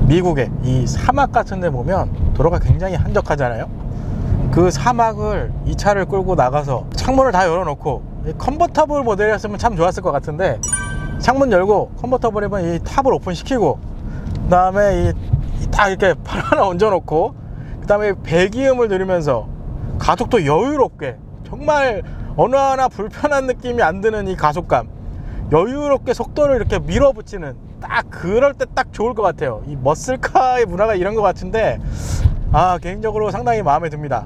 미국의 이 사막 같은 데 보면 도로가 굉장히 한적하잖아요. 그 사막을 이 차를 끌고 나가서 창문을 다 열어놓고, 컨버터블 모델이었으면 참 좋았을 것 같은데, 창문 열고 컨버터블이면 이 탑을 오픈시키고, 그 다음에 딱 이렇게 팔 하나 얹어놓고, 그 다음에 배기음을 들으면서 가속도 여유롭게, 정말 어느 하나 불편한 느낌이 안 드는 이 가속감, 여유롭게 속도를 이렇게 밀어붙이는, 딱 그럴 때 딱 좋을 것 같아요. 이 머슬카의 문화가 이런 것 같은데, 개인적으로 상당히 마음에 듭니다.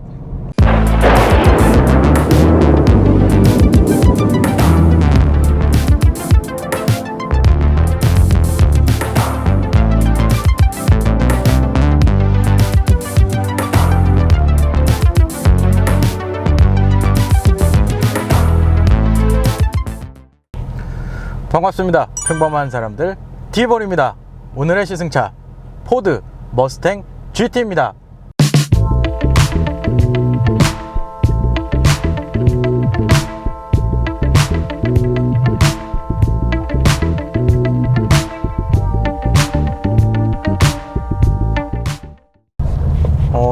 반갑습니다. 평범한 사람들 디볼입니다. 오늘의 시승차 포드 머스탱 GT입니다.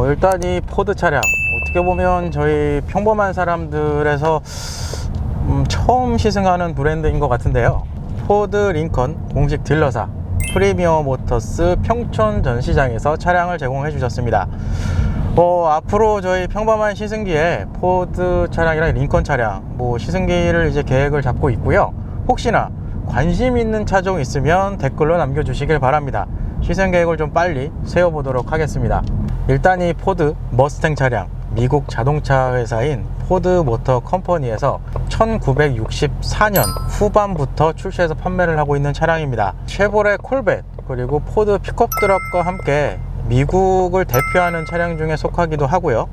일단 이 포드 차량 어떻게 보면 저희 평범한 사람들에서 처음 시승하는 브랜드인 것 같은데요. 포드 링컨 공식 딜러사 프리미어 모터스 평촌 전시장에서 차량을 제공해 주셨습니다. 앞으로 저희 평범한 시승기에 포드 차량이랑 링컨 차량 시승기를 이제 계획을 잡고 있고요. 혹시나 관심 있는 차종 있으면 댓글로 남겨주시길 바랍니다. 시승 계획을 좀 빨리 세워보도록 하겠습니다. 일단 이 포드 머스탱 차량, 미국 자동차 회사인 포드 모터 컴퍼니에서 1964년 후반부터 출시해서 판매를 하고 있는 차량입니다. 쉐보레 콜벳 그리고 포드 픽업 트럭과 함께 미국을 대표하는 차량 중에 속하기도 하고요.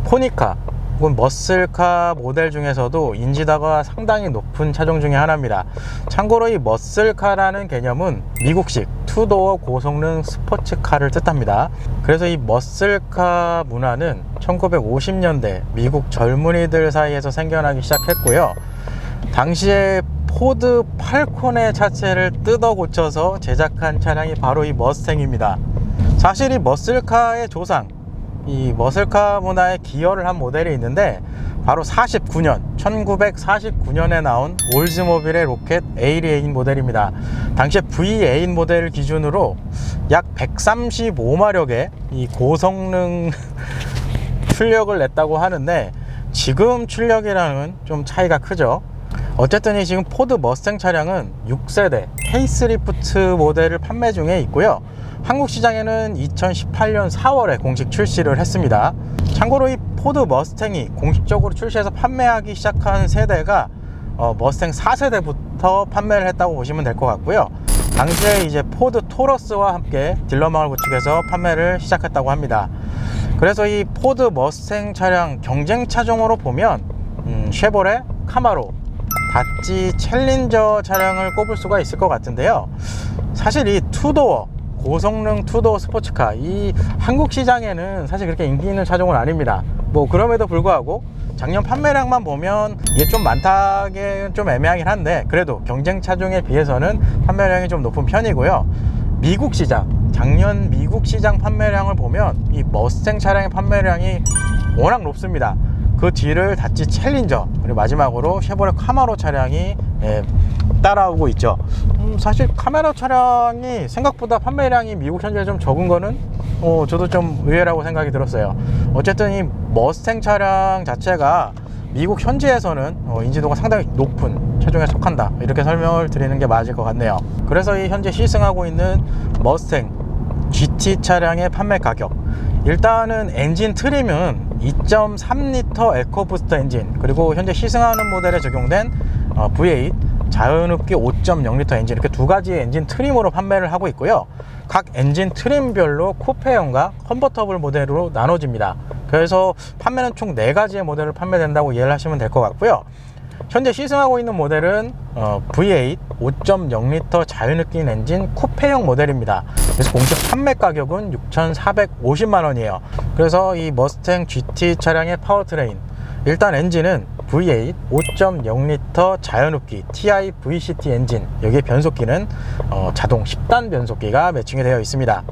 포니카 혹은 머슬카 모델 중에서도 인지도가 상당히 높은 차종 중에 하나입니다. 참고로 이 머슬카라는 개념은 미국식 투도어 고성능 스포츠카를 뜻합니다. 그래서 이 머슬카 문화는 1950년대 미국 젊은이들 사이에서 생겨나기 시작했고요. 당시에 포드 팔콘의 차체를 뜯어 고쳐서 제작한 차량이 바로 이 머스탱입니다. 사실 이 머슬카의 조상, 이 머슬카 문화에 기여를 한 모델이 있는데 바로 1949년에 나온 올즈모빌의 로켓 A8 모델입니다. 당시에 V8 모델 기준으로 약 135마력의 이 고성능 출력을 냈다고 하는데, 지금 출력이랑은 좀 차이가 크죠. 어쨌든 지금 포드 머스탱 차량은 6세대 페이스리프트 모델을 판매 중에 있고요. 한국 시장에는 2018년 4월에 공식 출시를 했습니다. 참고로 이 포드 머스탱이 공식적으로 출시해서 판매하기 시작한 세대가 머스탱 4세대부터 판매를 했다고 보시면 될 것 같고요. 당시에 이제 포드 토러스와 함께 딜러망을 구축해서 판매를 시작했다고 합니다. 그래서 이 포드 머스탱 차량 경쟁 차종으로 보면 쉐보레 카마로, 다찌 챌린저 차량을 꼽을 수가 있을 것 같은데요. 사실 이 투도어 고성능 투도어 스포츠카, 이 한국 시장에는 사실 그렇게 인기 있는 차종은 아닙니다. 그럼에도 불구하고 작년 판매량만 보면 이게 좀 많다기엔 좀 애매하긴 한데, 그래도 경쟁 차종에 비해서는 판매량이 좀 높은 편이고요. 미국 시장, 작년 미국 시장 판매량을 보면 이 머스탱 차량의 판매량이 워낙 높습니다. 그 뒤를 다찌 챌린저, 그리고 마지막으로 쉐보레 카마로 차량이 따라오고 있죠. 사실 카메라 차량이 생각보다 판매량이 미국 현지에 좀 적은 거는 저도 좀 의외라고 생각이 들었어요. 어쨌든 이 머스탱 차량 자체가 미국 현지에서는 인지도가 상당히 높은 차종에 속한다, 이렇게 설명을 드리는 게 맞을 것 같네요. 그래서 이 현재 시승하고 있는 머스탱 GT 차량의 판매 가격, 일단은 엔진 트림은 2.3L 에코부스터 엔진, 그리고 현재 시승하는 모델에 적용된 V8 자연흡기 5.0L 엔진, 이렇게 두 가지의 엔진 트림으로 판매를 하고 있고요. 각 엔진 트림별로 쿠페형과 컨버터블 모델로 나눠집니다. 그래서 판매는 총 4가지의 모델을 판매된다고 이해를 하시면 될 것 같고요. 현재 시승하고 있는 모델은 V8 5.0L 자연흡기 엔진 쿠페형 모델입니다. 그래서 공식 판매 가격은 6,450만원이에요. 그래서 이 머스탱 GT 차량의 파워트레인, 일단 엔진은 V8 5.0L 자연흡기 TI VCT 엔진, 여기에 변속기는 자동 10단 변속기가 매칭이 되어 있습니다.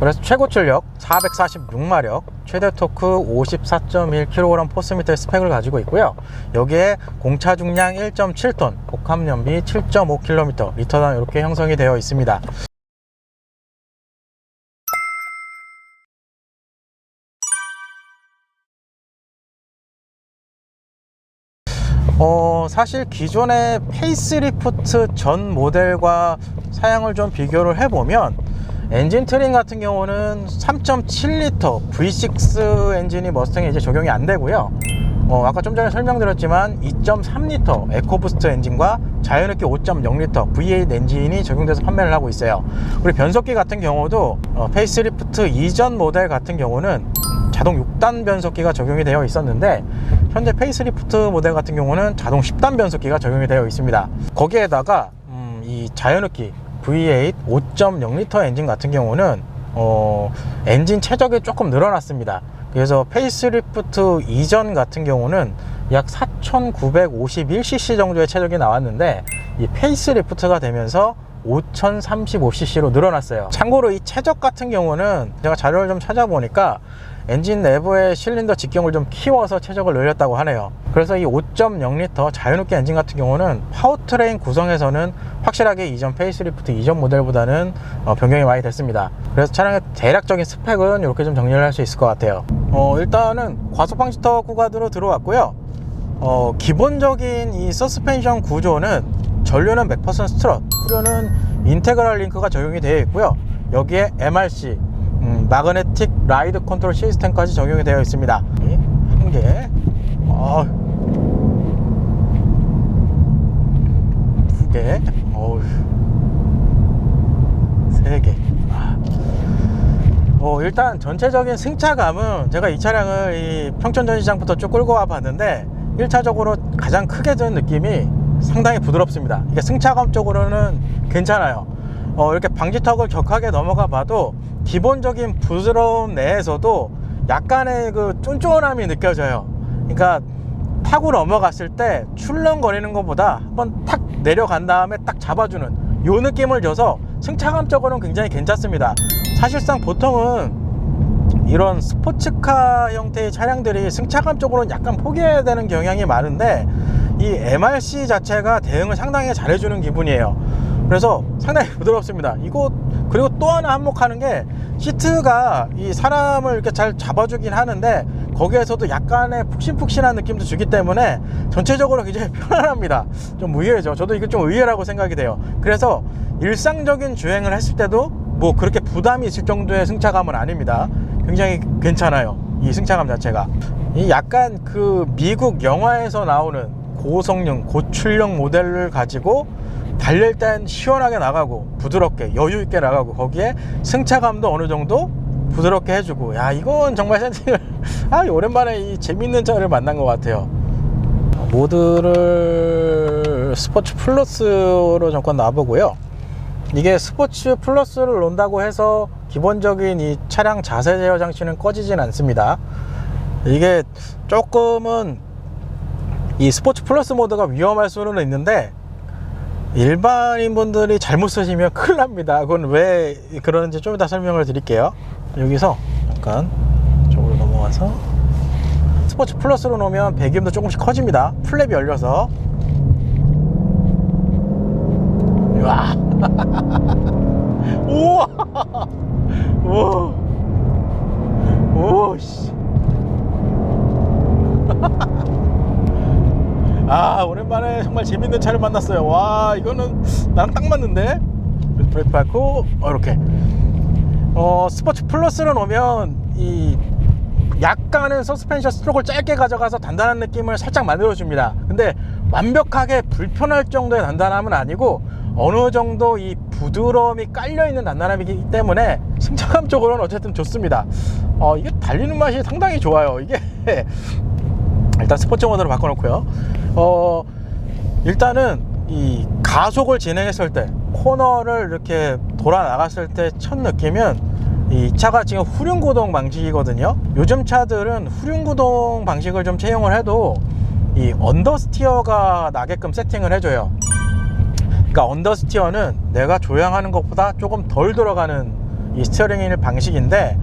그래서 최고 출력 446마력, 최대 토크 54.1kg 포스미터의 스펙을 가지고 있고요. 여기에 공차 중량 1.7톤, 복합 연비 7.5km, 리터당 이렇게 형성이 되어 있습니다. 사실 기존의 페이스리프트 전 모델과 사양을 좀 비교를 해보면, 엔진 트림 같은 경우는 3.7L V6 엔진이 머스탱에 이제 적용이 안 되고요. 아까 좀 전에 설명드렸지만 2.3L 에코부스트 엔진과 자연흡기 5.0L V8 엔진이 적용돼서 판매를 하고 있어요. 그리고 변속기 같은 경우도 페이스리프트 이전 모델 같은 경우는 자동 6단 변속기가 적용이 되어 있었는데, 현재 페이스리프트 모델 같은 경우는 자동 10단 변속기가 적용이 되어 있습니다. 거기에다가 이 자연흡기 V8 5.0L 엔진 같은 경우는 엔진 최적이 조금 늘어났습니다. 그래서 페이스리프트 이전 같은 경우는 약 4,951cc 정도의 최적이 나왔는데, 이 페이스리프트가 되면서 5,035cc로 늘어났어요. 참고로 이 최적 같은 경우는 제가 자료를 좀 찾아보니까 엔진 내부의 실린더 직경을 좀 키워서 최적을 늘렸다고 하네요. 그래서 이 5.0L 자연흡기 엔진 같은 경우는 파워트레인 구성에서는 확실하게 이전 페이스리프트 이전 모델보다는 변경이 많이 됐습니다. 그래서 차량의 대략적인 스펙은 이렇게 좀 정리를 할 수 있을 것 같아요. 일단은 과속방지 터널 구간으로 들어왔고요. 기본적인 이 서스펜션 구조는 전류는 100% 스트럿, 후륜은 인테그랄 링크가 적용이 되어 있고요. 여기에 MRC 마그네틱 라이드 컨트롤 시스템까지 적용이 되어 있습니다. 한 개, 두 개, 세 개. 일단 전체적인 승차감은 제가 이 차량을 이 평촌 전시장부터 쭉 끌고 와 봤는데, 1차적으로 가장 크게 드는 느낌이 상당히 부드럽습니다. 이게 승차감 쪽으로는 괜찮아요. 이렇게 방지턱을 격하게 넘어가 봐도 기본적인 부드러움 내에서도 약간의 그 쫀쫀함이 느껴져요. 그러니까 타고 넘어갔을 때 출렁거리는 것보다 한번 탁 내려간 다음에 딱 잡아주는 요 느낌을 줘서 승차감 쪽으로는 굉장히 괜찮습니다. 사실상 보통은 이런 스포츠카 형태의 차량들이 승차감 쪽으로는 약간 포기해야 되는 경향이 많은데, 이 MRC 자체가 대응을 상당히 잘해주는 기분이에요. 그래서 상당히 부드럽습니다. 그리고 또 하나 한몫하는 게, 시트가 이 사람을 이렇게 잘 잡아주긴 하는데 거기에서도 약간의 푹신푹신한 느낌도 주기 때문에 전체적으로 굉장히 편안합니다. 좀 의외죠. 저도 이게 좀 의외라고 생각이 돼요. 그래서 일상적인 주행을 했을 때도 뭐 그렇게 부담이 있을 정도의 승차감은 아닙니다. 굉장히 괜찮아요, 이 승차감 자체가. 이 약간 그 미국 영화에서 나오는 고성능 고출력 모델을 가지고 달릴 땐 시원하게 나가고 부드럽게 여유있게 나가고, 거기에 승차감도 어느 정도 부드럽게 해주고, 야, 이건 정말 센팅을 오랜만에 이 재밌는 차를 만난 것 같아요. 모드를 스포츠 플러스로 잠깐 놔보고요. 이게 스포츠 플러스를 놓는다고 해서 기본적인 이 차량 자세 제어 장치는 꺼지진 않습니다. 이게 조금은 이 스포츠 플러스 모드가 위험할 수는 있는데, 일반인 분들이 잘못 쓰시면 큰일 납니다. 그건 왜 그러는지 좀 이따 설명을 드릴게요. 여기서 잠깐 이쪽으로 넘어가서, 스포츠 플러스로 놓으면 배기음도 조금씩 커집니다. 플랩이 열려서. 우와. 우와. 우와. 오씨. 오랜만에 정말 재밌는 차를 만났어요. 와, 이거는 나랑 딱 맞는데? 브레이크 밟고 이렇게 스포츠 플러스로 놓으면 이 약간은 서스펜션 스트로크를 짧게 가져가서 단단한 느낌을 살짝 만들어 줍니다. 근데 완벽하게 불편할 정도의 단단함은 아니고 어느 정도 이 부드러움이 깔려 있는 단단함이기 때문에 승차감 쪽으로는 어쨌든 좋습니다. 이게 달리는 맛이 상당히 좋아요. 이게 일단 스포츠 모드로 바꿔놓고요. 일단은 이 가속을 진행했을 때, 코너를 이렇게 돌아 나갔을 때 첫 느낌은 이 차가 지금 후륜구동 방식이거든요. 요즘 차들은 후륜구동 방식을 좀 채용을 해도 이 언더스티어가 나게끔 세팅을 해줘요. 그러니까 언더스티어는 내가 조향하는 것보다 조금 덜 돌아가는 이 스티어링 방식인데,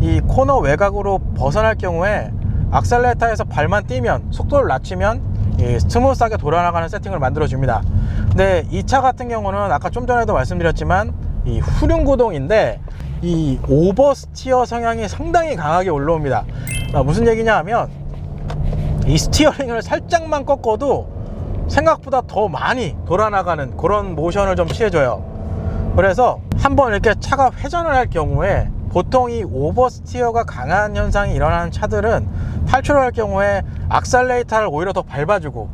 이 코너 외곽으로 벗어날 경우에 악셀레이터에서 발만 띄면, 속도를 낮추면 이 스무스하게 돌아나가는 세팅을 만들어 줍니다. 근데 이 차 같은 경우는 아까 좀 전에도 말씀드렸지만 이 후륜구동인데 이 오버스티어 성향이 상당히 강하게 올라옵니다. 무슨 얘기냐 하면 이 스티어링을 살짝만 꺾어도 생각보다 더 많이 돌아나가는 그런 모션을 좀 취해줘요. 그래서 한번 이렇게 차가 회전을 할 경우에 보통 이 오버스티어가 강한 현상이 일어나는 차들은 탈출을 할 경우에 악셀레이터를 오히려 더 밟아주고,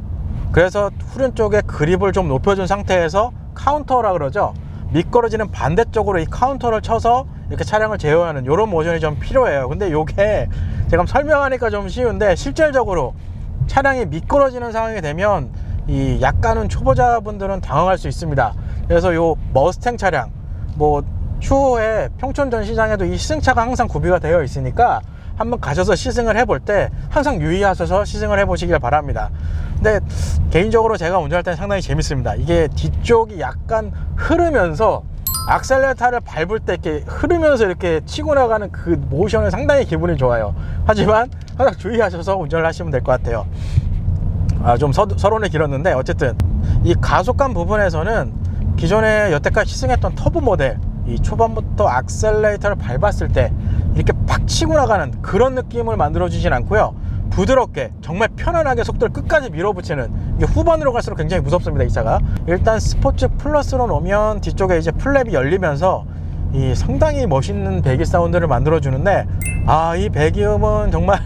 그래서 후륜 쪽에 그립을 좀 높여준 상태에서 카운터라 그러죠. 미끄러지는 반대쪽으로 이 카운터를 쳐서 이렇게 차량을 제어하는 이런 모션이 좀 필요해요. 근데 요게 제가 설명하니까 좀 쉬운데 실질적으로 차량이 미끄러지는 상황이 되면 이 약간은 초보자분들은 당황할 수 있습니다. 그래서 요 머스탱 차량, 뭐 추후에 평촌전 시장에도 이 시승차가 항상 구비가 되어 있으니까 한번 가셔서 시승을 해볼 때 항상 유의하셔서 시승을 해보시길 바랍니다. 근데 개인적으로 제가 운전할 때는 상당히 재밌습니다. 이게 뒤쪽이 약간 흐르면서 악셀레이터를 밟을 때 이렇게 흐르면서 이렇게 치고 나가는 그 모션은 상당히 기분이 좋아요. 하지만 항상 주의하셔서 운전을 하시면 될 것 같아요. 좀 서론이 길었는데, 어쨌든 이 가속감 부분에서는 기존에 여태까지 시승했던 터보 모델, 이 초반부터 악셀레이터를 밟았을 때 이렇게 팍 치고 나가는 그런 느낌을 만들어 주진 않고요. 부드럽게 정말 편안하게 속도를 끝까지 밀어붙이는, 이게 후반으로 갈수록 굉장히 무섭습니다, 이 차가. 일단 스포츠 플러스로 놓으면 뒤쪽에 이제 플랩이 열리면서 이 상당히 멋있는 배기 사운드를 만들어 주는데, 이 배기음은 정말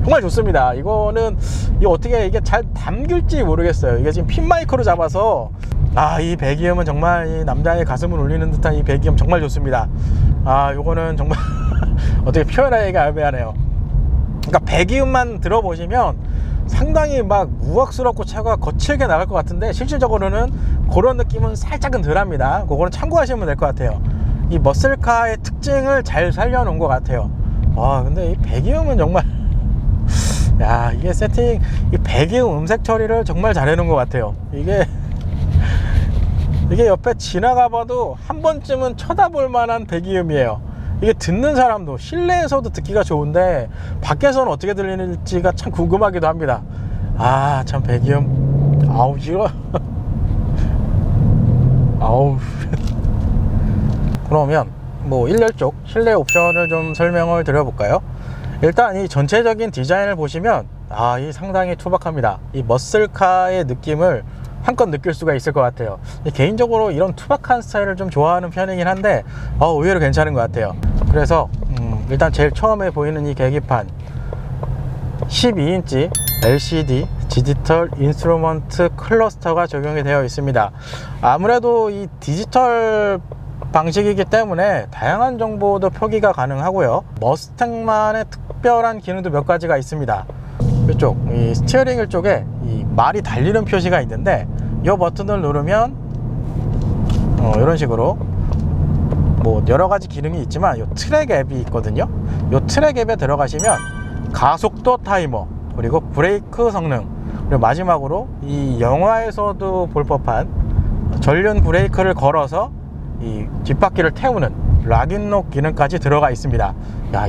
정말 좋습니다. 이거는 어떻게 이게 잘 담길지 모르겠어요. 이게 지금 핀 마이크로 잡아서 이 배기음은 정말 이 남자의 가슴을 울리는 듯한 이 배기음 정말 좋습니다. 요거는 정말 어떻게 표현하기가 애매하네요. 그러니까 배기음만 들어보시면 상당히 막 우악스럽고 차가 거칠게 나갈 것 같은데, 실질적으로는 그런 느낌은 살짝은 덜합니다. 그거는 참고하시면 될 것 같아요. 이 머슬카의 특징을 잘 살려놓은 것 같아요. 근데 이 배기음은 정말 이게 세팅, 이 배기음 음색 처리를 정말 잘 해놓은 것 같아요. 이게 옆에 지나가봐도 한 번쯤은 쳐다볼 만한 배기음이에요. 이게 듣는 사람도 실내에서도 듣기가 좋은데 밖에서는 어떻게 들리는지가 참 궁금하기도 합니다. 참 배기음 싫어. 그러면 뭐 1열 쪽 실내 옵션을 좀 설명을 드려볼까요? 일단 이 전체적인 디자인을 보시면 이 상당히 투박합니다. 이 머슬카의 느낌을 한껏 느낄 수가 있을 것 같아요. 개인적으로 이런 투박한 스타일을 좀 좋아하는 편이긴 한데 의외로 괜찮은 것 같아요. 그래서 일단 제일 처음에 보이는 이 계기판 12인치 LCD 디지털 인스트루먼트 클러스터가 적용이 되어 있습니다. 아무래도 이 디지털 방식이기 때문에 다양한 정보도 표기가 가능하고요. 머스탱만의 특별한 기능도 몇 가지가 있습니다. 이쪽 이 스티어링 쪽에 이 말이 달리는 표시가 있는데, 이 버튼을 누르면 이런 식으로 뭐 여러 가지 기능이 있지만 이 트랙 앱이 있거든요. 이 트랙 앱에 들어가시면 가속도 타이머, 그리고 브레이크 성능, 그리고 마지막으로 이 영화에서도 볼 법한 전륜 브레이크를 걸어서 이 뒷바퀴를 태우는 락인록 기능까지 들어가 있습니다.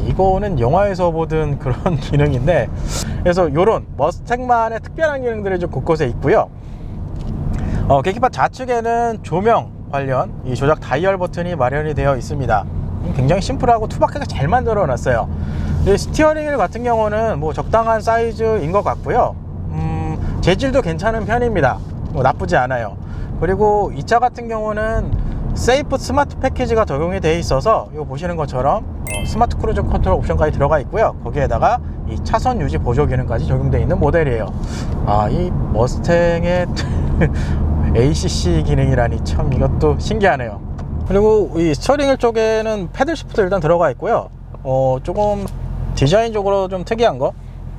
이거는 영화에서 보던 그런 기능인데, 그래서 이런 머스탱만의 특별한 기능들이 좀 곳곳에 있고요. 계기판 좌측에는 조명 관련 이 조작 다이얼 버튼이 마련이 되어 있습니다. 굉장히 심플하고 투박하게 잘 만들어 놨어요. 스티어링 같은 경우는 뭐 적당한 사이즈인 것 같고요. 재질도 괜찮은 편입니다. 나쁘지 않아요. 그리고 이 차 같은 경우는 세이프 스마트 패키지가 적용이 되어 있어서 이거 보시는 것처럼 스마트 크루즈 컨트롤 옵션까지 들어가 있고요. 거기에다가 이 차선 유지 보조 기능까지 적용되어 있는 모델이에요. 이 머스탱의 ACC 기능이라니 참 이것도 신기하네요. 그리고 이 스티어링 휠 쪽에는 패들 시프트 일단 들어가 있고요. 조금 디자인적으로 좀 특이한 거,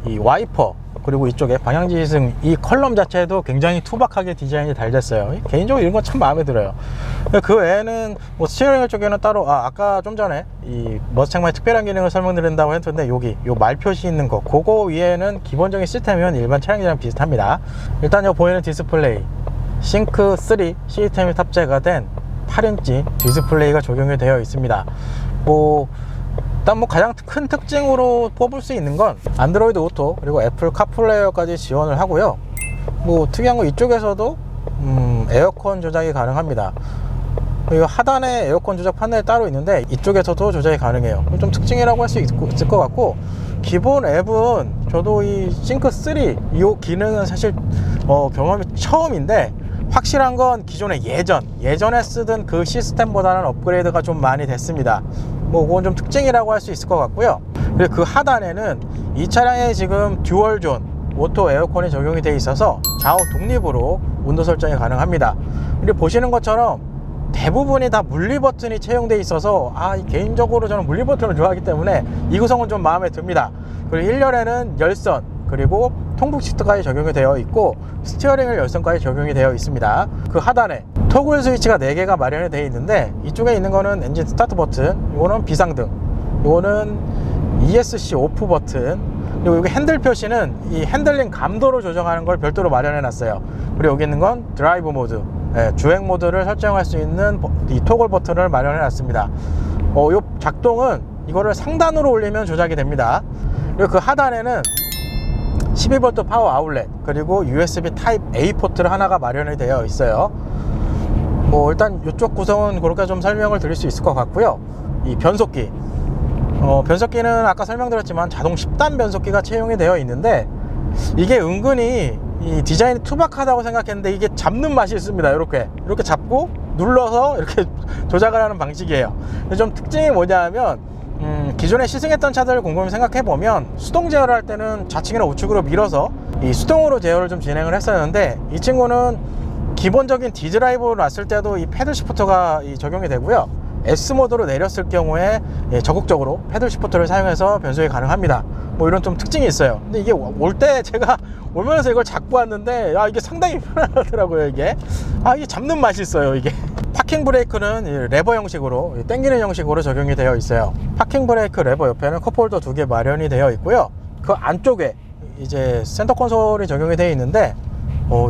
이 와이퍼, 그리고 이쪽에 방향지시승 이 컬럼 자체도 굉장히 투박하게 디자인이 잘 됐어요. 개인적으로 이런 건 참 마음에 들어요. 그 외에는 뭐 스티어링 휠 쪽에는 따로 아까 좀 전에 이 머스탱만의 특별한 기능을 설명드린다고 했는데, 여기 요 말 표시 있는 거, 그거 위에는 기본적인 시스템이면 일반 차량이랑 비슷합니다. 일단 요 보이는 디스플레이, 싱크 3 시스템이 탑재가 된 8인치 디스플레이가 적용이 되어 있습니다. 일단 가장 큰 특징으로 뽑을 수 있는 건 안드로이드 오토 그리고 애플 카플레이어까지 지원을 하고요. 특이한 건 이쪽에서도 에어컨 조작이 가능합니다. 그리고 하단에 에어컨 조작 판넬이 따로 있는데 이쪽에서도 조작이 가능해요. 좀 특징이라고 할 수 있을 것 같고, 기본 앱은 저도 이 싱크 3 이 기능은 사실 경험이 처음인데, 확실한 건 기존의 예전에 쓰던 그 시스템보다는 업그레이드가 좀 많이 됐습니다. 그건 좀 특징이라고 할 수 있을 것 같고요. 그리고 그 하단에는 이 차량에 지금 듀얼존 오토 에어컨이 적용이 되어 있어서 좌우 독립으로 온도 설정이 가능합니다. 그리고 보시는 것처럼 대부분이 다 물리 버튼이 채용되어 있어서 개인적으로 저는 물리 버튼을 좋아하기 때문에 이 구성은 좀 마음에 듭니다. 그리고 1열에는 열선, 그리고 통풍 시트까지 적용이 되어 있고 스티어링 휠 열선까지 적용이 되어 있습니다. 그 하단에 토글 스위치가 4개가 마련이 되어 있는데, 이쪽에 있는 거는 엔진 스타트 버튼, 이거는 비상등, 이거는 ESC 오프 버튼, 그리고 여기 핸들 표시는 이 핸들링 감도를 조정하는 걸 별도로 마련해 놨어요. 그리고 여기 있는 건 드라이브 모드, 주행 모드를 설정할 수 있는 이 토글 버튼을 마련해 놨습니다. 요 작동은 이거를 상단으로 올리면 조작이 됩니다. 그리고 그 하단에는 12V 파워 아울렛, 그리고 USB 타입 A 포트를 하나가 마련이 되어 있어요. 일단 이쪽 구성은 그렇게 좀 설명을 드릴 수 있을 것 같고요. 이 변속기, 변속기는 아까 설명드렸지만 자동 10단 변속기가 채용이 되어 있는데, 이게 은근히 이 디자인이 투박하다고 생각했는데 이게 잡는 맛이 있습니다. 이렇게 잡고 눌러서 이렇게 조작을 하는 방식이에요. 근데 좀 특징이 뭐냐면, 기존에 시승했던 차들을 곰곰이 생각해보면 수동 제어를 할 때는 좌측이나 우측으로 밀어서 이 수동으로 제어를 좀 진행을 했었는데, 이 친구는 기본적인 D드라이브로 놨을 때도 이 패들 시프터가 적용이 되고요. S모드로 내렸을 경우에 적극적으로 패들 시프터를 사용해서 변속이 가능합니다. 이런 좀 특징이 있어요. 근데 이게 올 때 제가 오면서 이걸 잡고 왔는데 이게 상당히 편하더라고요. 이게 잡는 맛이 있어요. 이게 파킹 브레이크는 레버 형식으로, 당기는 형식으로 적용이 되어 있어요. 파킹 브레이크 레버 옆에는 컵홀더 2개 마련이 되어 있고요. 그 안쪽에 이제 센터 콘솔이 적용이 되어 있는데,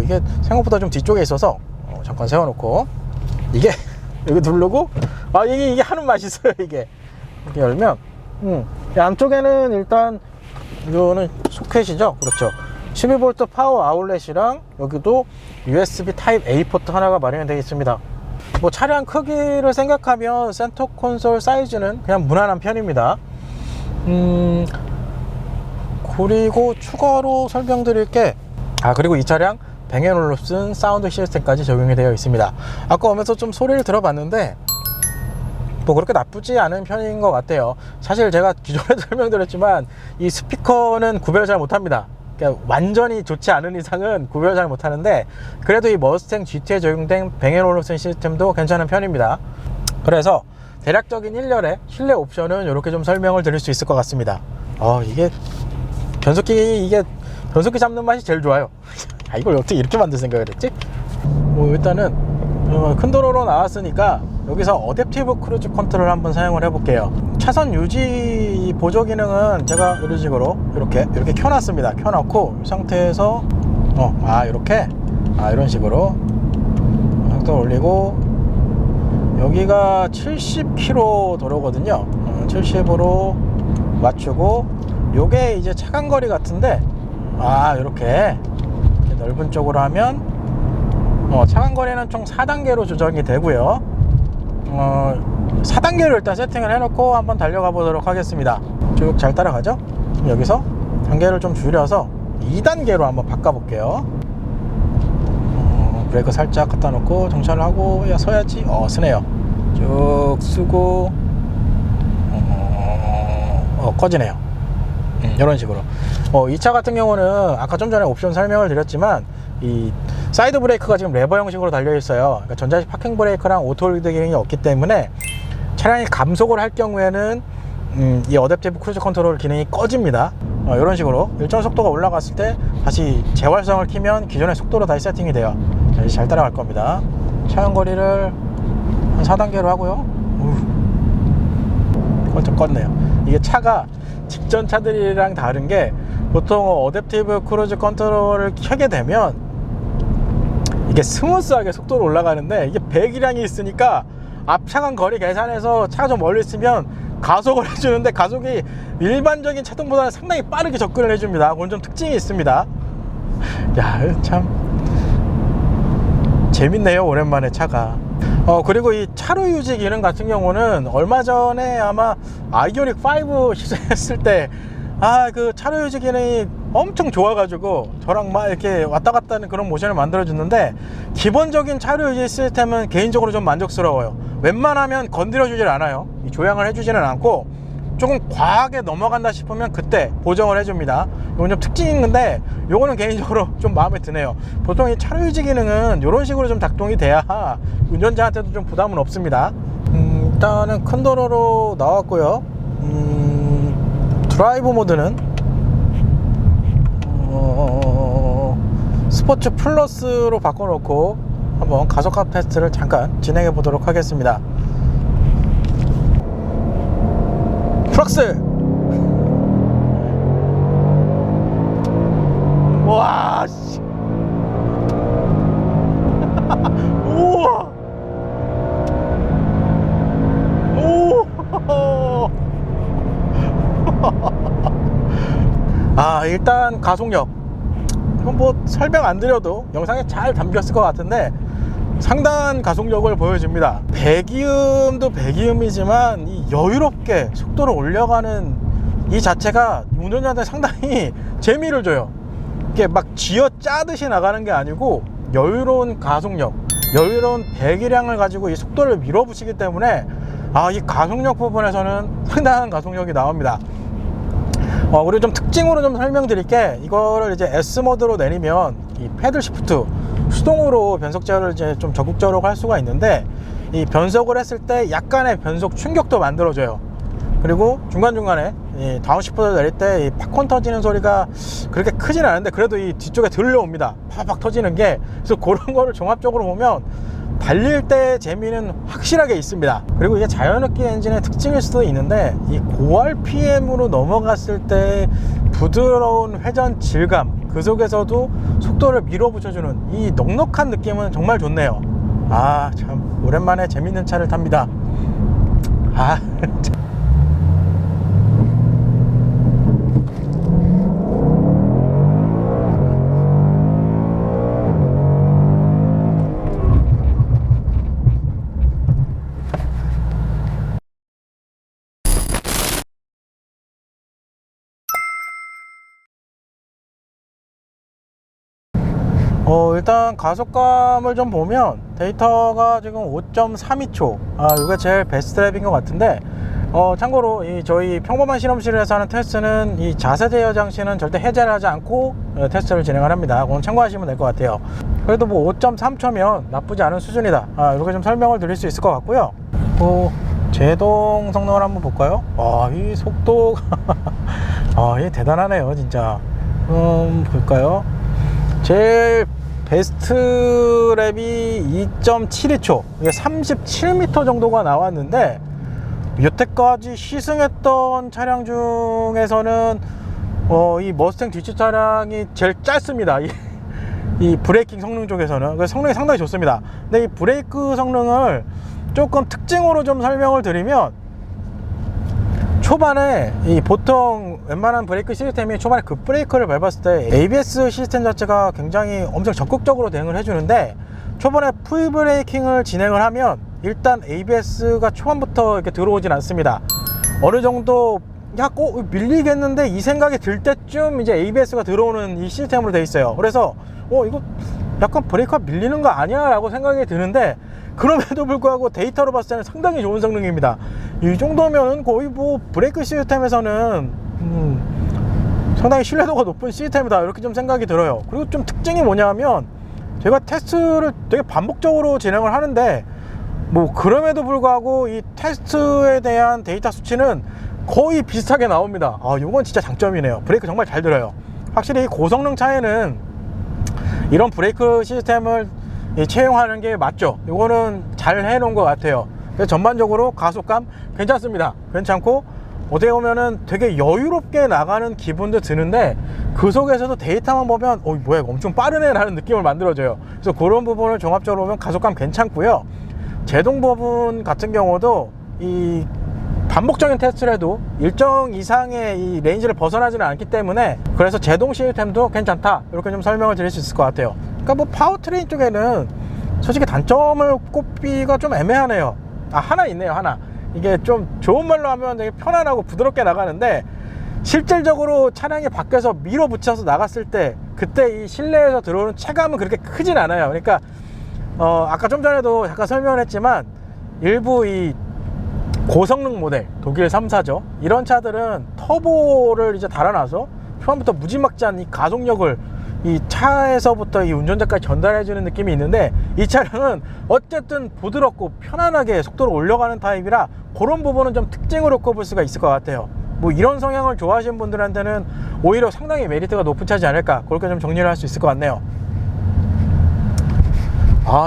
이게 생각보다 좀 뒤쪽에 있어서 잠깐 세워놓고 이게 여기 누르고 이게 하는 맛이 있어요. 이게 이렇게 열면 이 안쪽에는 일단 이거는 소켓이죠. 그렇죠. 12V 파워 아울렛이랑 여기도 USB 타입 A 포트 하나가 마련이 되어 있습니다. 차량 크기를 생각하면 센터 콘솔 사이즈는 그냥 무난한 편입니다. 그리고 추가로 설명드릴 게, 그리고 이 차량 뱅앤올룹슨 사운드 시스템까지 적용이 되어 있습니다. 아까 오면서 좀 소리를 들어봤는데 그렇게 나쁘지 않은 편인 것 같아요. 사실 제가 기존에도 설명드렸지만 이 스피커는 구별을 잘 못합니다. 그러니까 완전히 좋지 않은 이상은 구별을 잘 못하는데, 그래도 이 머스탱 GT에 적용된 뱅앤올룹슨 시스템도 괜찮은 편입니다. 그래서 대략적인 1열의 실내 옵션은 이렇게 좀 설명을 드릴 수 있을 것 같습니다. 이게 변속기 잡는 맛이 제일 좋아요. 이걸 어떻게 이렇게 만들 생각을 했지? 일단은 큰 도로로 나왔으니까 여기서 어댑티브 크루즈 컨트롤 한번 사용을 해볼게요. 차선 유지 보조 기능은 제가 이런 식으로 이렇게 켜놨습니다. 켜놓고 이 상태에서 이렇게 이런 식으로 속도 올리고, 여기가 70km 도로거든요. 70으로 맞추고, 요게 이제 차간거리 같은데 이렇게 넓은 쪽으로 하면 차간거리는 총 4단계로 조정이 되고요. 4단계로 일단 세팅을 해놓고 한번 달려가 보도록 하겠습니다. 쭉 잘 따라가죠? 여기서 단계를 좀 줄여서 2단계로 한번 바꿔볼게요. 브레이크 살짝 갖다 놓고 정차를 하고, 서야지. 쓰네요. 쭉 쓰고 꺼지네요. 이런 식으로. 이 차 같은 경우는 아까 좀 전에 옵션 설명을 드렸지만 이 사이드 브레이크가 지금 레버 형식으로 달려 있어요. 그러니까 전자식 파킹 브레이크랑 오토홀드 기능이 없기 때문에 차량이 감속을 할 경우에는 이 어댑티브 크루즈 컨트롤 기능이 꺼집니다. 이런 식으로 일정 속도가 올라갔을 때 다시 재활성을 키면 기존의 속도로 다시 세팅이 돼요. 자, 이제 잘 따라갈 겁니다. 차량거리를 한 4단계로 하고요. 그걸 좀 껐네요. 이게 차가 직전 차들이랑 다른 게 보통 어댑티브 크루즈 컨트롤을 켜게 되면 이게 스무스하게 속도로 올라가는데 이게 배기량이 있으니까 앞차간 거리 계산해서 차가 좀 멀리 있으면 가속을 해주는데 가속이 일반적인 차등보다는 상당히 빠르게 접근을 해줍니다. 그건 좀 특징이 있습니다. 야, 참 재밌네요. 오랜만에 차가. 그리고 이 차로 유지 기능 같은 경우는 얼마 전에 아마 아이오닉 5 시승했을 때 그 차로 유지 기능이 엄청 좋아가지고 저랑 막 이렇게 왔다 갔다 하는 그런 모션을 만들어 줬는데, 기본적인 차로 유지 시스템은 개인적으로 좀 만족스러워요. 웬만하면 건드려 주질 않아요. 조향을 해주지는 않고 조금 과하게 넘어간다 싶으면 그때 보정을 해줍니다. 이건 좀 특징이 있는데 요거는 개인적으로 좀 마음에 드네요. 보통 이 차로 유지 기능은 이런 식으로 좀 작동이 돼야 운전자한테도 좀 부담은 없습니다. 일단은 큰 도로로 나왔고요. 드라이브 모드는 스포츠 플러스로 바꿔놓고 한번 가속화 테스트를 잠깐 진행해 보도록 하겠습니다. 프락스! 와, 씨. 우와! 오! 일단 가속력. 이건 뭐 설명 안 드려도 영상에 잘 담겼을 것 같은데 상당한 가속력을 보여줍니다. 배기음도 배기음이지만 이 여유롭게 속도를 올려가는 이 자체가 운전자한테 상당히 재미를 줘요. 이게 막 쥐어 짜듯이 나가는 게 아니고 여유로운 가속력, 여유로운 배기량을 가지고 이 속도를 밀어붙이기 때문에 이 가속력 부분에서는 상당한 가속력이 나옵니다. 그리고 좀 특징으로 좀 설명드릴게, 이거를 이제 S 모드로 내리면 이 패들 시프트 수동으로 변속 제어를 이제 좀 적극적으로 할 수가 있는데, 이 변속을 했을 때 약간의 변속 충격도 만들어줘요. 그리고 중간중간에 이 다운시프트를 내릴 때 이 팝콘 터지는 소리가 그렇게 크진 않은데 그래도 이 뒤쪽에 들려옵니다. 팍팍 터지는 게. 그래서 그런 거를 종합적으로 보면 달릴 때 재미는 확실하게 있습니다. 그리고 이게 자연흡기 엔진의 특징일 수도 있는데 이 고 RPM으로 넘어갔을 때 부드러운 회전 질감, 그 속에서도 속도를 밀어붙여주는 이 넉넉한 느낌은 정말 좋네요. 참 오랜만에 재밌는 차를 탑니다. 일단 가속감을 좀 보면 데이터가 지금 5.32초, 이게 제일 베스트 랩인 것 같은데, 참고로 저희 평범한 실험실에서 하는 테스트는 이 자세 제어 장치는 절대 해제를 하지 않고 테스트를 진행을 합니다. 그건 참고하시면 될 것 같아요. 그래도 뭐 5.3초면 나쁘지 않은 수준이다, 이렇게 좀 설명을 드릴 수 있을 것 같고요. 제동 성능을 한번 볼까요? 이 속도가 이게 대단하네요 진짜. 볼까요? 제일 베스트 랩이 2.72초, 이게 37m 정도가 나왔는데, 여태까지 시승했던 차량 중에서는 이 머스탱 뒤치 차량이 제일 짧습니다. 이 브레이킹 성능 쪽에서는 성능이 상당히 좋습니다. 근데 이 브레이크 성능을 조금 특징으로 좀 설명을 드리면, 초반에 보통 웬만한 브레이크 시스템이 초반에 급브레이크를 밟았을 때 ABS 시스템 자체가 굉장히 엄청 적극적으로 대응을 해주는데, 초반에 풀브레이킹을 진행을 하면 일단 ABS가 초반부터 이렇게 들어오진 않습니다. 어느 정도 밀리겠는데 이 생각이 들 때쯤 이제 ABS가 들어오는 이 시스템으로 되어 있어요. 그래서 이거 약간 브레이크가 밀리는 거 아니야 라고 생각이 드는데, 그럼에도 불구하고 데이터로 봤을 때는 상당히 좋은 성능입니다. 이 정도면 거의 뭐 브레이크 시스템에서는 상당히 신뢰도가 높은 시스템이다 이렇게 좀 생각이 들어요. 그리고 좀 특징이 뭐냐면 제가 테스트를 되게 반복적으로 진행을 하는데 뭐 그럼에도 불구하고 이 테스트에 대한 데이터 수치는 거의 비슷하게 나옵니다. 이건 진짜 장점이네요. 브레이크 정말 잘 들어요. 확실히 고성능 차에는 이런 브레이크 시스템을 채용하는 게 맞죠. 이거는 잘 해놓은 것 같아요. 그래서 전반적으로 가속감 괜찮습니다. 괜찮고 어떻게 보면은 되게 여유롭게 나가는 기분도 드는데 그 속에서도 데이터만 보면 뭐야 엄청 빠르네 라는 느낌을 만들어줘요. 그래서 그런 부분을 종합적으로 보면 가속감 괜찮고요. 제동 부분 같은 경우도 이 반복적인 테스트를 해도 일정 이상의 이 레인지를 벗어나지는 않기 때문에 그래서 제동 시스템도 괜찮다 이렇게 좀 설명을 드릴 수 있을 것 같아요. 그러니까 뭐 파워트레인 쪽에는 솔직히 단점을 꼽기가 좀 애매하네요. 하나 있네요. 하나 이게 좀 좋은 말로 하면 되게 편안하고 부드럽게 나가는데 실질적으로 차량이 밖에서 밀어붙여서 나갔을 때 그때 이 실내에서 들어오는 체감은 그렇게 크진 않아요. 그러니까 아까 좀 전에도 잠깐 설명을 했지만 일부 이 고성능 모델 독일 3사죠 이런 차들은 터보를 이제 달아놔서 초반부터 무지막지한 이 가속력을 이 차에서부터 이 운전자까지 전달해 주는 느낌이 있는데 이 차량은 어쨌든 부드럽고 편안하게 속도를 올려가는 타입이라 그런 부분은 좀 특징으로 꼽을 수가 있을 것 같아요. 뭐 이런 성향을 좋아하시는 분들한테는 오히려 상당히 메리트가 높은 차지 않을까 그렇게 좀 정리를 할 수 있을 것 같네요.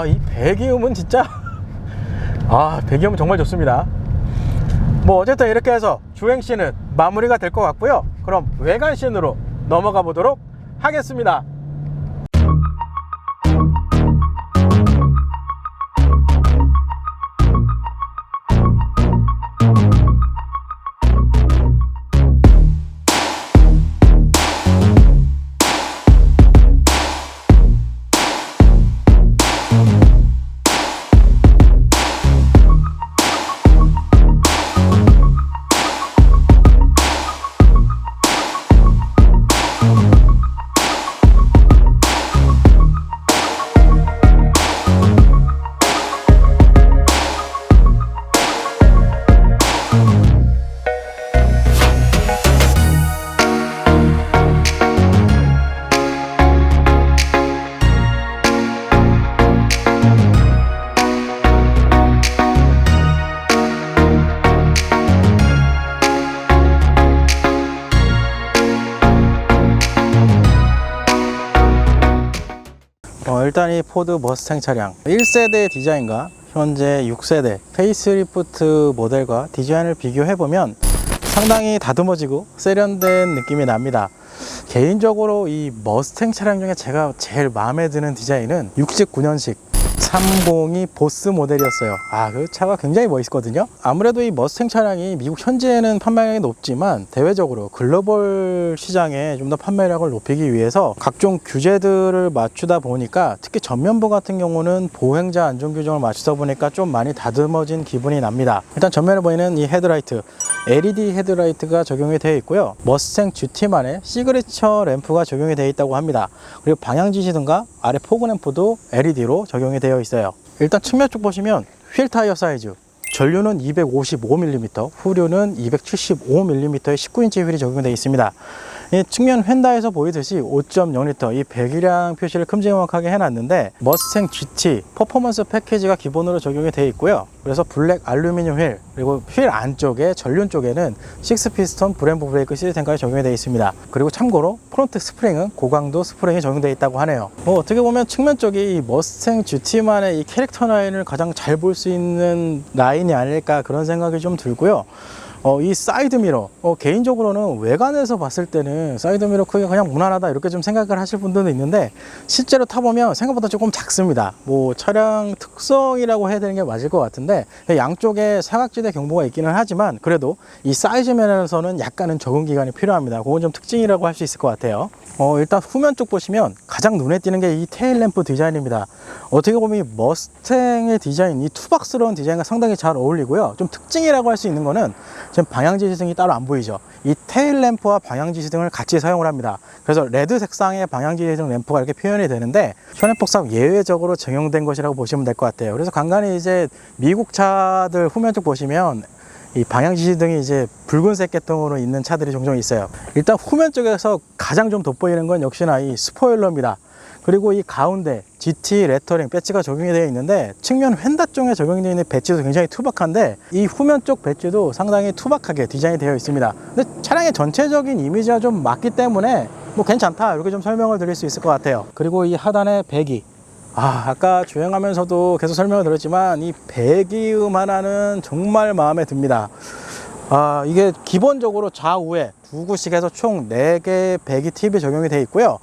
이 배기음은 진짜 배기음은 정말 좋습니다. 뭐 어쨌든 이렇게 해서 주행씬은 마무리가 될 것 같고요. 그럼 외관씬으로 넘어가 보도록 하겠습니다. 일단 이 포드 머스탱 차량 1세대 디자인과 현재 6세대 페이스리프트 모델과 디자인을 비교해보면 상당히 다듬어지고 세련된 느낌이 납니다. 개인적으로 이 머스탱 차량 중에 제가 제일 마음에 드는 디자인은 69년식 302 보스 모델이었어요. 그 차가 굉장히 멋있거든요. 아무래도 이 머스탱 차량이 미국 현지에는 판매량이 높지만 대외적으로 글로벌 시장에 좀 더 판매량을 높이기 위해서 각종 규제들을 맞추다 보니까 특히 전면부 같은 경우는 보행자 안전 규정을 맞추다 보니까 좀 많이 다듬어진 기분이 납니다. 일단 전면에 보이는 이 헤드라이트 LED 헤드라이트가 적용이 되어 있고요. 머스탱 GT만의 시그니처 램프가 적용이 되어 있다고 합니다. 그리고 방향 지시등과 아래 포그 램프도 LED로 적용이 되어 있어요. 일단 측면 쪽 보시면 휠 타이어 사이즈 전류는 255mm, 후륜은 275mm의 19인치 휠이 적용되어 있습니다. 이 측면 휀다에서 보이듯이 5.0L 이 배기량 표시를 큼지막하게 해놨는데 머스탱 GT 퍼포먼스 패키지가 기본으로 적용이 되어 있고요. 그래서 블랙 알루미늄 휠 그리고 휠 안쪽에 전륜 쪽에는 6피스톤 브레이크 브레이크 시스템까지 적용이 되어 있습니다. 그리고 참고로 프론트 스프링은 고강도 스프링이 적용되어 있다고 하네요. 어떻게 보면 측면 쪽이 이 머스탱 GT만의 이 캐릭터 라인을 가장 잘 볼 수 있는 라인이 아닐까 그런 생각이 좀 들고요. 이 사이드미러 개인적으로는 외관에서 봤을 때는 사이드미러 크기가 그냥 무난하다 이렇게 좀 생각을 하실 분들도 있는데 실제로 타보면 생각보다 조금 작습니다. 뭐 차량 특성이라고 해야 되는 게 맞을 것 같은데 양쪽에 사각지대 경보가 있기는 하지만 그래도 이 사이즈 면에서는 약간은 적응 기간이 필요합니다. 그건 좀 특징이라고 할 수 있을 것 같아요. 일단 후면 쪽 보시면 가장 눈에 띄는 게 이 테일 램프 디자인입니다. 어떻게 보면 이 머스탱의 디자인, 이 투박스러운 디자인과 상당히 잘 어울리고요. 좀 특징이라고 할 수 있는 거는 지금 방향지시등이 따로 안 보이죠. 이 테일 램프와 방향지시등을 같이 사용을 합니다. 그래서 레드 색상의 방향지시등 램프가 이렇게 표현이 되는데 현행법상 예외적으로 적용된 것이라고 보시면 될 것 같아요. 그래서 간간히 이제 미국 차들 후면 쪽 보시면 이 방향 지시등이 이제 붉은색 계통으로 있는 차들이 종종 있어요. 일단 후면 쪽에서 가장 좀 돋보이는 건 역시나 이 스포일러입니다. 그리고 이 가운데 GT 레터링 배지가 적용이 되어 있는데, 측면 휀다 쪽에 적용이 되어 있는 배지도 굉장히 투박한데, 이 후면 쪽 배지도 상당히 투박하게 디자인이 되어 있습니다. 근데 차량의 전체적인 이미지가 좀 맞기 때문에 뭐 괜찮다, 이렇게 좀 설명을 드릴 수 있을 것 같아요. 그리고 이 하단의 배기, 아까 주행하면서도 계속 설명을 드렸지만 이 배기음 하나는 정말 마음에 듭니다. 이게 기본적으로 좌우에 두 구씩에서 총 4개 배기 팁이 적용이 되어 있고요.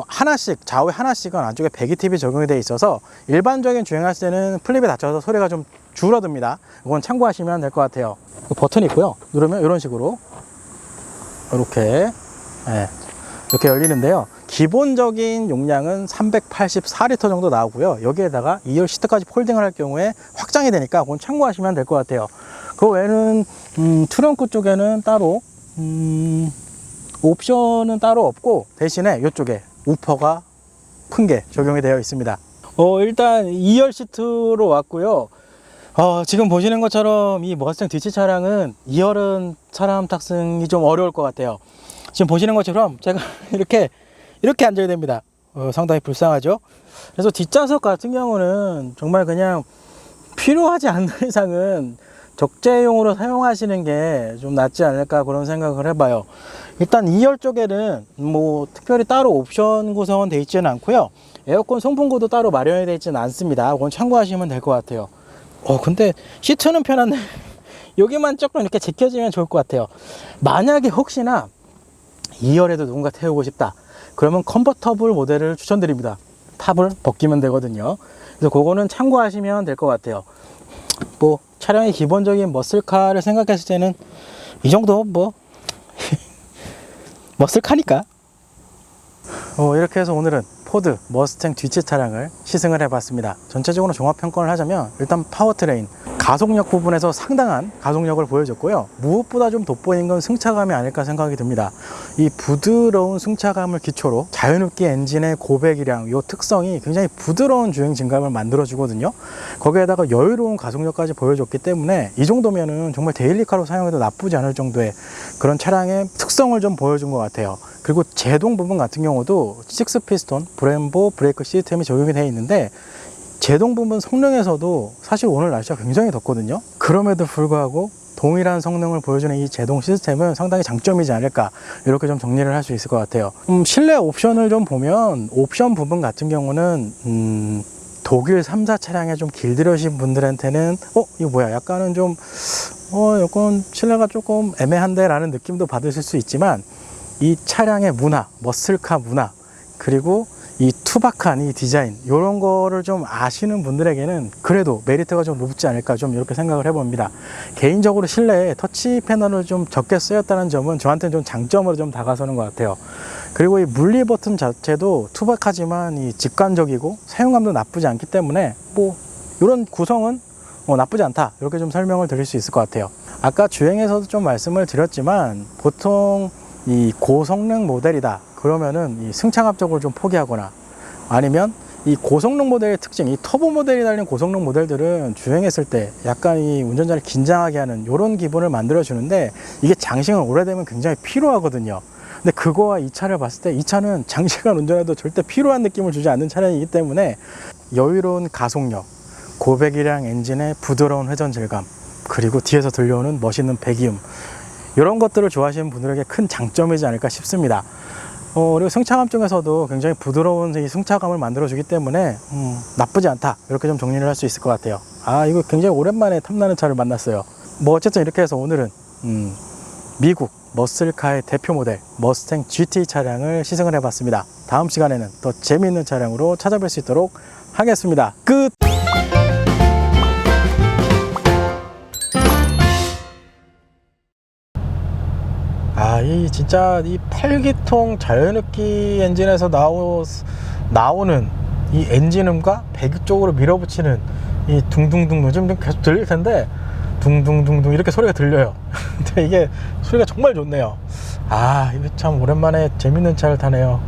하나씩, 좌우에 하나씩은 안쪽에 배기 팁이 적용이 되어 있어서 일반적인 주행할 때는 플립에 닫혀서 소리가 좀 줄어듭니다. 이건 참고하시면 될 것 같아요. 버튼이 있고요. 누르면 이런 식으로 이렇게 이렇게 열리는데요. 기본적인 용량은 384리터 정도 나오고요. 여기에다가 2열 시트까지 폴딩을 할 경우에 확장이 되니까 그건 참고하시면 될 것 같아요. 그 외에는 트렁크 쪽에는 따로 옵션은 따로 없고, 대신에 이쪽에 우퍼가 큰 게 적용이 되어 있습니다. 일단 2열 시트로 왔고요. 지금 보시는 것처럼 이 머스탱 뒤치 차량은 2열은 사람 탑승이 좀 어려울 것 같아요. 지금 보시는 것처럼 제가 이렇게 앉아야 됩니다. 상당히 불쌍하죠. 그래서 뒷좌석 같은 경우는 정말 그냥 필요하지 않는 이상은 적재용으로 사용하시는 게 좀 낫지 않을까, 그런 생각을 해봐요. 일단 2열 쪽에는 뭐 특별히 따로 옵션 구성은 되어 있지는 않고요. 에어컨 송풍구도 따로 마련이 되어 있지는 않습니다. 그건 참고하시면 될 것 같아요. 근데 시트는 편한데 여기만 조금 이렇게 제껴지면 좋을 것 같아요. 만약에 혹시나 2열에도 누군가 태우고 싶다, 그러면 컨버터블 모델을 추천드립니다. 탑을 벗기면 되거든요. 그래서 그거는 참고하시면 될 것 같아요. 뭐 차량의 기본적인 머슬카를 생각했을 때는 이 정도 뭐 머슬카니까. 이렇게 해서 오늘은 포드 머스탱 뒤치 차량을 시승을 해봤습니다. 전체적으로 종합평가를 하자면 일단 파워트레인, 가속력 부분에서 상당한 가속력을 보여줬고요. 무엇보다 좀 돋보이는 건 승차감이 아닐까 생각이 듭니다. 이 부드러운 승차감을 기초로 자연흡기 엔진의 고배기량, 이 특성이 굉장히 부드러운 주행 질감을 만들어 주거든요. 거기에다가 여유로운 가속력까지 보여줬기 때문에 이 정도면은 정말 데일리카로 사용해도 나쁘지 않을 정도의 그런 차량의 특성을 좀 보여준 것 같아요. 그리고 제동 부분 같은 경우도 6피스톤 브렘보 브레이크 시스템이 적용이 되어 있는데, 제동 부분 성능에서도 사실 오늘 날씨가 굉장히 덥거든요. 그럼에도 불구하고 동일한 성능을 보여주는 이 제동 시스템은 상당히 장점이지 않을까, 이렇게 좀 정리를 할 수 있을 것 같아요. 실내 옵션을 좀 보면 옵션 부분 같은 경우는 독일 3사 차량에 좀 길들여진 분들한테는 이거 뭐야, 약간은 좀 약간 실내가 조금 애매한데 라는 느낌도 받으실 수 있지만, 이 차량의 문화, 머슬카 문화, 그리고 이 투박한 이 디자인, 이런 거를 좀 아시는 분들에게는 그래도 메리트가 좀 높지 않을까, 좀 이렇게 생각을 해봅니다. 개인적으로 실내에 터치 패널을 좀 적게 쓰였다는 점은 저한테는 좀 장점으로 좀 다가서는 것 같아요. 그리고 이 물리 버튼 자체도 투박하지만 이 직관적이고 사용감도 나쁘지 않기 때문에 뭐 이런 구성은 나쁘지 않다, 이렇게 좀 설명을 드릴 수 있을 것 같아요. 아까 주행에서도 좀 말씀을 드렸지만, 보통 이 고성능 모델이다 그러면은 이 승차감 쪽을 좀 포기하거나, 아니면 이 고성능 모델의 특징, 이 터보 모델이 달린 고성능 모델들은 주행했을 때 약간 이 운전자를 긴장하게 하는 이런 기분을 만들어 주는데, 이게 장시간 오래되면 굉장히 피로하거든요. 근데 그거와 이 차를 봤을 때 이 차는 장시간 운전해도 절대 피로한 느낌을 주지 않는 차량이기 때문에 여유로운 가속력, 고배기량 엔진의 부드러운 회전 질감, 그리고 뒤에서 들려오는 멋있는 배기음, 이런 것들을 좋아하시는 분들에게 큰 장점이지 않을까 싶습니다. 그리고 승차감 쪽에서도 굉장히 부드러운 이 승차감을 만들어주기 때문에 나쁘지 않다, 이렇게 좀 정리를 할 수 있을 것 같아요. 이거 굉장히 오랜만에 탐나는 차를 만났어요. 뭐 어쨌든 이렇게 해서 오늘은 미국 머슬카의 대표 모델 머스탱 GT 차량을 시승을 해봤습니다. 다음 시간에는 더 재미있는 차량으로 찾아뵐 수 있도록 하겠습니다. 끝! 진짜 이 8기통 자연흡기 엔진에서 나오는 이 엔진음과 배기 쪽으로 밀어붙이는 이 둥둥둥, 요즘 좀 계속 들릴 텐데 둥둥둥둥 이렇게 소리가 들려요. 근데 이게 소리가 정말 좋네요. 이거 참 오랜만에 재밌는 차를 타네요.